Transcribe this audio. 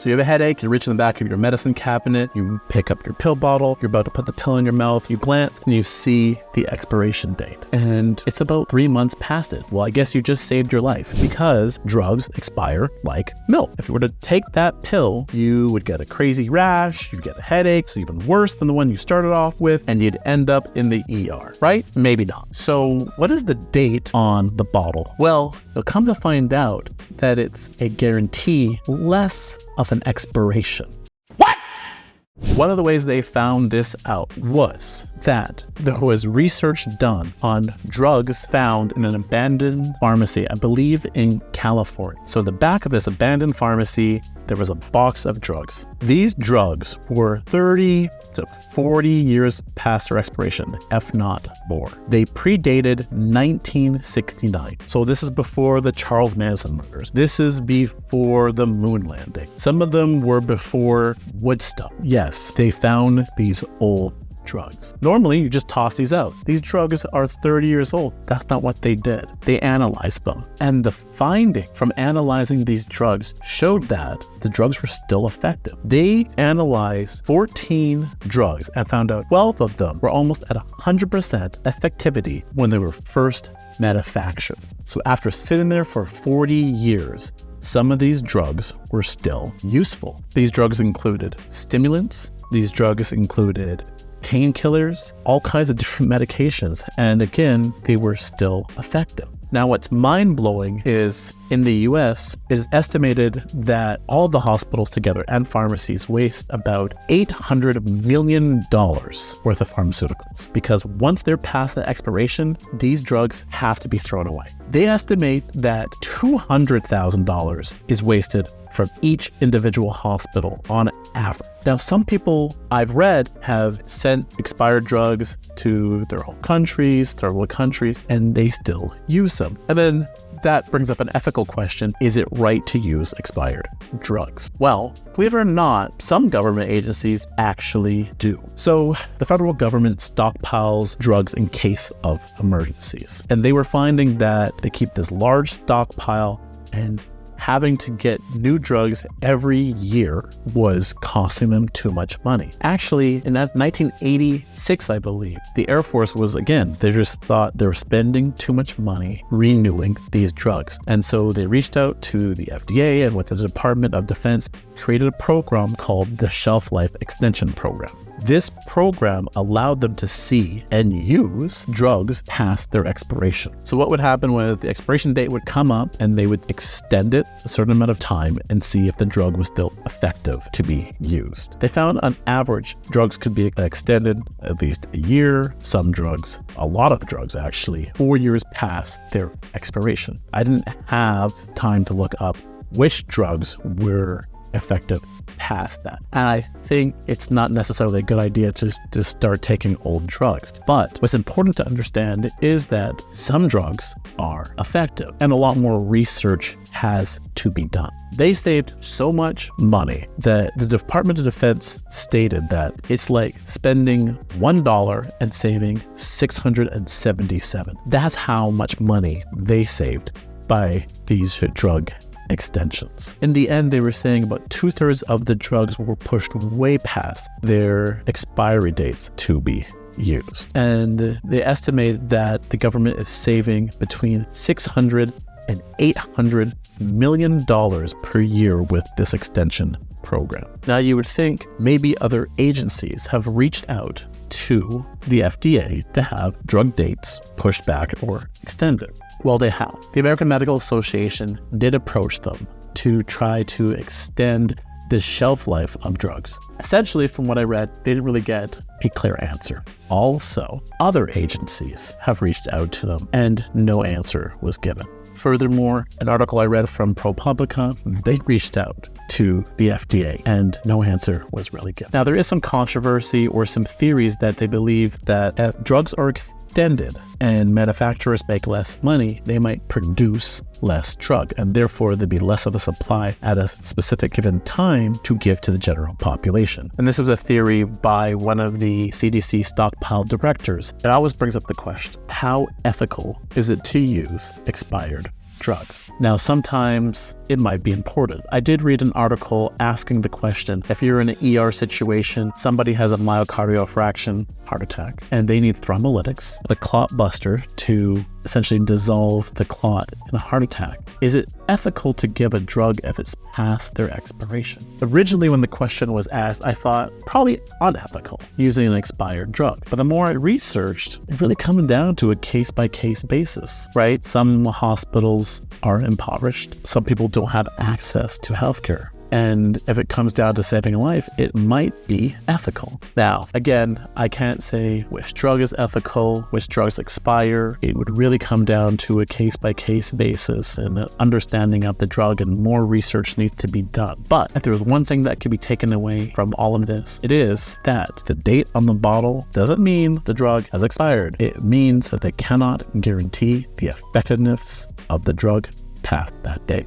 So you have a headache, you reach in the back of your medicine cabinet, you pick up your pill bottle, you're about to put the pill in your mouth, you glance and you see the expiration date. And it's about 3 months past it. Well, I guess you just saved your life because drugs expire like milk. If you were to take that pill, you would get a crazy rash, you'd get a headache, it's even worse than the one you started off with, and you'd end up in the ER, right? Maybe not. So what is the date on the bottle? Well, you'll come to find out that it's a guarantee less of an expiration. One of the ways they found this out was that there was research done on drugs found in an abandoned pharmacy, I believe in California. So the back of this abandoned pharmacy, there was a box of drugs. These drugs were 30 to 40 years past their expiration, if not more. They predated 1969. So this is before the Charles Manson murders. This is before the moon landing. Some of them were before Woodstock. Yes, they found these old drugs. Normally, you just toss these out. These drugs are 30 years old. That's not what they did. They analyzed them. And the finding from analyzing these drugs showed that the drugs were still effective. They analyzed 14 drugs and found out 12 of them were almost at 100% effectivity when they were first manufactured. So after sitting there for 40 years, some of these drugs were still useful. These drugs included stimulants. These drugs included painkillers, all kinds of different medications. And again, they were still effective. Now, what's mind-blowing is in the US, it is estimated that all the hospitals together and pharmacies waste about $800 million worth of pharmaceuticals because once they're past the expiration, these drugs have to be thrown away. They estimate that $200,000 is wasted from each individual hospital on average. Now, some people I've read have sent expired drugs to their home countries, third world countries, and they still use them. And then that brings up an ethical question. Is it right to use expired drugs? Well, believe it or not, some government agencies actually do. So the federal government stockpiles drugs in case of emergencies. And they were finding that they keep this large stockpile and having to get new drugs every year was costing them too much money. Actually, in 1986, I believe, the Air Force was, again, they just thought they were spending too much money renewing these drugs. And so they reached out to the FDA and with the Department of Defense, created a program called the Shelf Life Extension Program. This program allowed them to see and use drugs past their expiration. So what would happen was the expiration date would come up and they would extend it a certain amount of time and see if the drug was still effective to be used. They found on average, drugs could be extended at least a year. Some drugs, a lot of drugs actually, 4 years past their expiration. I didn't have time to look up which drugs were effective past that. And I think it's not necessarily a good idea to start taking old drugs. But what's important to understand is that some drugs are effective and a lot more research has to be done. They saved so much money that the Department of Defense stated that it's like spending $1 and saving 677. That's how much money they saved by these drug extensions. In the end, they were saying about 2/3 of the drugs were pushed way past their expiry dates to be used. And they estimate that the government is saving between $600 and $800 million per year with this extension program. Now, you would think maybe other agencies have reached out to the FDA to have drug dates pushed back or extended. Well, they have. The American Medical Association did approach them to try to extend the shelf life of drugs. Essentially, from what I read, they didn't really get a clear answer. Also, other agencies have reached out to them and no answer was given. Furthermore, an article I read from ProPublica, they reached out to the FDA and no answer was really given. Now, there is some controversy or some theories that they believe that if drugs are extended and manufacturers make less money, they might produce less drug and therefore there'd be less of a supply at a specific given time to give to the general population. And this is a theory by one of the CDC stockpile directors. It always brings up the question, how ethical is it to use expired drugs. Now, sometimes it might be important. I did read an article asking the question, if you're in an ER situation, somebody has a myocardial fraction, heart attack, and they need thrombolytics, the clot buster, to essentially dissolve the clot in a heart attack. Is it ethical to give a drug if it's past their expiration? Originally, when the question was asked, I thought probably unethical using an expired drug. But the more I researched, it really comes down to a case-by-case basis, right? Some hospitals are impoverished. Some people don't have access to healthcare. And if it comes down to saving a life, it might be ethical. Now, again, I can't say which drug is ethical, which drugs expire. It would really come down to a case-by-case basis and an understanding of the drug, and more research needs to be done. But if there's one thing that can be taken away from all of this, it is that the date on the bottle doesn't mean the drug has expired. It means that they cannot guarantee the effectiveness of the drug past that date.